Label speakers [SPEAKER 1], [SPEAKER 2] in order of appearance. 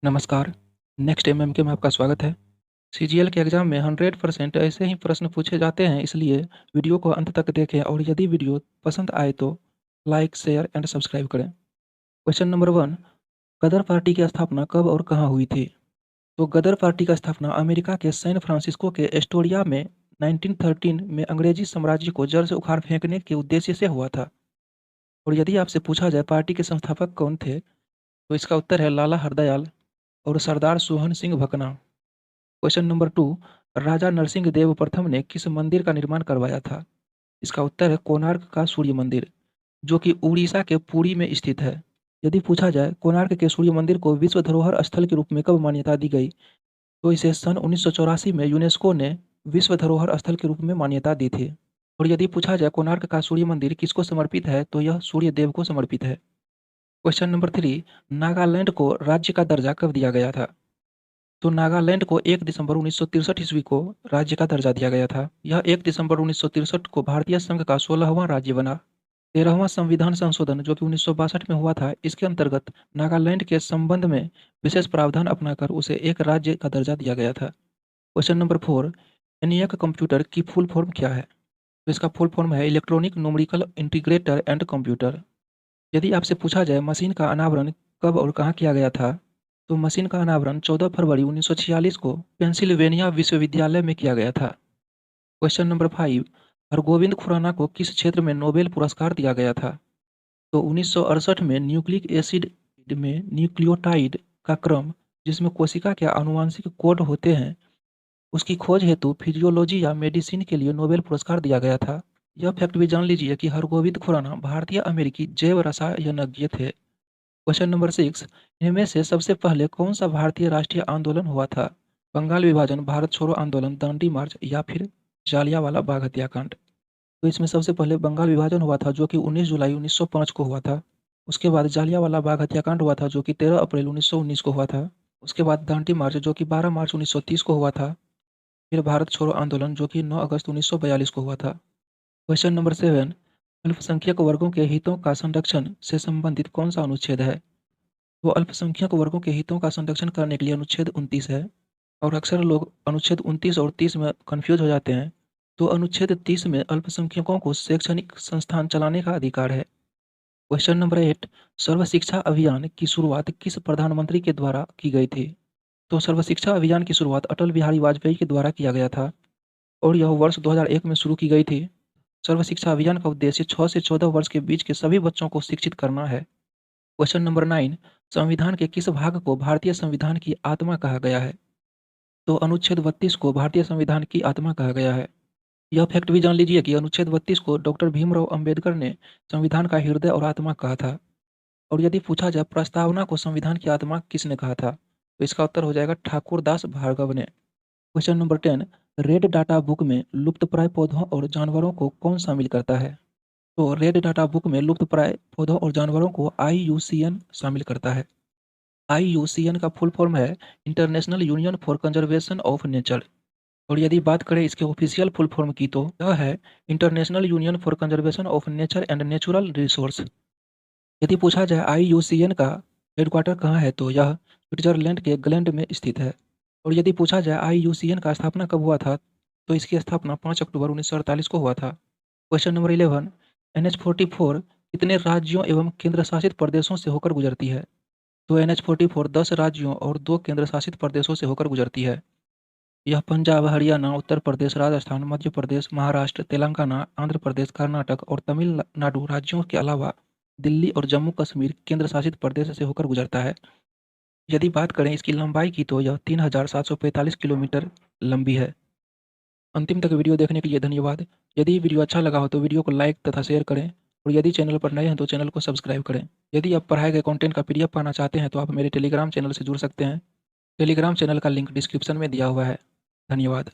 [SPEAKER 1] नमस्कार। Next MMK में आपका स्वागत है। सीजीएल के एग्ज़ाम में 100% ऐसे ही प्रश्न पूछे जाते हैं, इसलिए वीडियो को अंत तक देखें और यदि वीडियो पसंद आए तो लाइक, शेयर एंड सब्सक्राइब करें। क्वेश्चन नंबर 1, गदर पार्टी की स्थापना कब और कहाँ हुई थी? तो गदर पार्टी का स्थापना अमेरिका के सैन फ्रांसिस्को के एस्टोरिया में 1913 में अंग्रेजी साम्राज्य को जड़ से उखाड़ फेंकने के उद्देश्य से हुआ था। और यदि आपसे पूछा जाए पार्टी के संस्थापक कौन थे, तो इसका उत्तर है लाला हरदयाल और सरदार सोहन सिंह भकना। क्वेश्चन नंबर 2, राजा नरसिंह देव प्रथम ने किस मंदिर का निर्माण करवाया था? इसका उत्तर है कोणार्क का सूर्य मंदिर, जो कि उड़ीसा के पुरी में स्थित है। यदि पूछा जाए कोणार्क के सूर्य मंदिर को विश्व धरोहर स्थल के रूप में कब मान्यता दी गई, तो इसे सन 1984 में यूनेस्को ने विश्व धरोहर स्थल के रूप में मान्यता दी थी। और यदि पूछा जाए कोणार्क का सूर्य मंदिर किसको समर्पित है, तो यह सूर्य देव को समर्पित है। क्वेश्चन नंबर 3, नागालैंड को राज्य का दर्जा कब दिया गया था? तो नागालैंड को 1 दिसंबर 1963 ईस्वी को राज्य का दर्जा दिया गया था। यह 1 दिसंबर 1963 को भारतीय संघ का 16वां राज्य बना। 13वां संविधान संशोधन जो कि 1962 में हुआ था, इसके अंतर्गत नागालैंड के संबंध में विशेष प्रावधान अपनाकर उसे एक राज्य का दर्जा दिया गया था। क्वेश्चन नंबर 4, ENIAC कंप्यूटर की फुल फॉर्म क्या है? तो इसका फुल फॉर्म है electronic numerical integrator and computer. यदि आपसे पूछा जाए मशीन का अनावरण कब और कहाँ किया गया था, तो मशीन का अनावरण 14 फरवरी 1946 को पेंसिल्वेनिया विश्वविद्यालय में किया गया था। क्वेश्चन नंबर 5, हरगोविंद खुराना को किस क्षेत्र में नोबेल पुरस्कार दिया गया था? तो 1968 में न्यूक्लिक एसिड में न्यूक्लियोटाइड का क्रम, जिसमें कोशिका के आनुवंशिक कोड होते हैं, उसकी खोज हेतु फिजियोलॉजी या मेडिसिन के लिए नोबेल पुरस्कार दिया गया था। यह फैक्ट भी जान लीजिए कि हरगोविंद खुराना भारतीय अमेरिकी जैव रसायनज्ञ थे। क्वेश्चन नंबर 6, इनमें से सबसे पहले कौन सा भारतीय राष्ट्रीय आंदोलन हुआ था? बंगाल विभाजन, भारत छोड़ो आंदोलन, दांडी मार्च या फिर जालियांवाला बाग हत्याकांड? तो इसमें सबसे पहले बंगाल विभाजन हुआ था, जो कि 19 जुलाई 1905 को हुआ था। उसके बाद जालियांवाला बाग हत्याकांड हुआ था, जो कि 13 अप्रैल 1919 को हुआ था। उसके बाद दांडी मार्च, जो कि 12 मार्च 1930 को हुआ था। फिर भारत छोड़ो आंदोलन, जो कि 9 अगस्त 1942 को हुआ था। क्वेश्चन नंबर 7, अल्पसंख्यक वर्गों के हितों का संरक्षण से संबंधित कौन सा अनुच्छेद है? वो अल्पसंख्यक वर्गों के हितों का संरक्षण करने के लिए अनुच्छेद 29 है। और अक्सर लोग अनुच्छेद 29 और 30 में कन्फ्यूज हो जाते हैं। तो अनुच्छेद 30 में अल्पसंख्यकों को शैक्षणिक संस्थान चलाने का अधिकार है। क्वेश्चन नंबर 8, सर्व शिक्षा अभियान की शुरुआत किस प्रधानमंत्री के द्वारा की गई थी? तो सर्व शिक्षा अभियान की शुरुआत अटल बिहारी वाजपेयी के द्वारा किया गया था और यह वर्ष 2001 में शुरू की गई थी। सर्व शिक्षा अभियान का उद्देश्य 6 से 14 वर्ष के बीच के सभी बच्चों को शिक्षित करना है। क्वेश्चन नंबर 9, संविधान के किस भाग को भारतीय संविधान की आत्मा कहा गया है? तो अनुच्छेद 32 को भारतीय संविधान की आत्मा कहा गया है। यह फैक्ट भी जान लीजिए कि अनुच्छेद 32 को डॉक्टर भीमराव अंबेडकर ने संविधान का हृदय और आत्मा कहा था। और यदि पूछा जाए प्रस्तावना को संविधान की आत्मा किसने कहा था, तो इसका उत्तर हो जाएगा ठाकुर दास भार्गव ने। Question number 10, red data book में लुप्तप्राय पौधों और जानवरों को कौन शामिल करता है? तो रेड डाटा बुक में लुप्तप्राय पौधों और जानवरों को IUCN शामिल करता है। IUCN का फुल फॉर्म है international union for conservation of nature. और यदि बात करें इसके ऑफिशियल फुल फॉर्म की, तो यह है international union for conservation of nature and natural resource. यदि पूछा जाए IUCN का हेडक्वार्टर कहाँ है, तो यह स्विट्जरलैंड के ग्लैंड में स्थित है। और यदि पूछा जाए IUCN का स्थापना कब हुआ था, तो इसकी स्थापना 5 अक्टूबर 1948 को हुआ था। क्वेश्चन नंबर 11, NH44 कितने राज्यों एवं केंद्र शासित प्रदेशों से होकर गुजरती है? तो NH44 10 राज्यों और 2 केंद्र शासित प्रदेशों से होकर गुजरती है। यह पंजाब, हरियाणा, उत्तर प्रदेश, राजस्थान, मध्य प्रदेश, महाराष्ट्र, तेलंगाना, आंध्र प्रदेश, कर्नाटक और तमिलनाडु राज्यों के अलावा दिल्ली और जम्मू कश्मीर केंद्र शासित प्रदेश से होकर गुजरता है। यदि बात करें इसकी लंबाई की, तो यह 3745 किलोमीटर लंबी है। अंतिम तक वीडियो देखने के लिए धन्यवाद। यदि वीडियो अच्छा लगा हो तो वीडियो को लाइक तथा शेयर करें और यदि चैनल पर नए हैं तो चैनल को सब्सक्राइब करें। यदि आप पढ़ाए गए कंटेंट का PDF पाना चाहते हैं, तो आप मेरे टेलीग्राम चैनल से जुड़ सकते हैं। टेलीग्राम चैनल का लिंक डिस्क्रिप्शन में दिया हुआ है। धन्यवाद।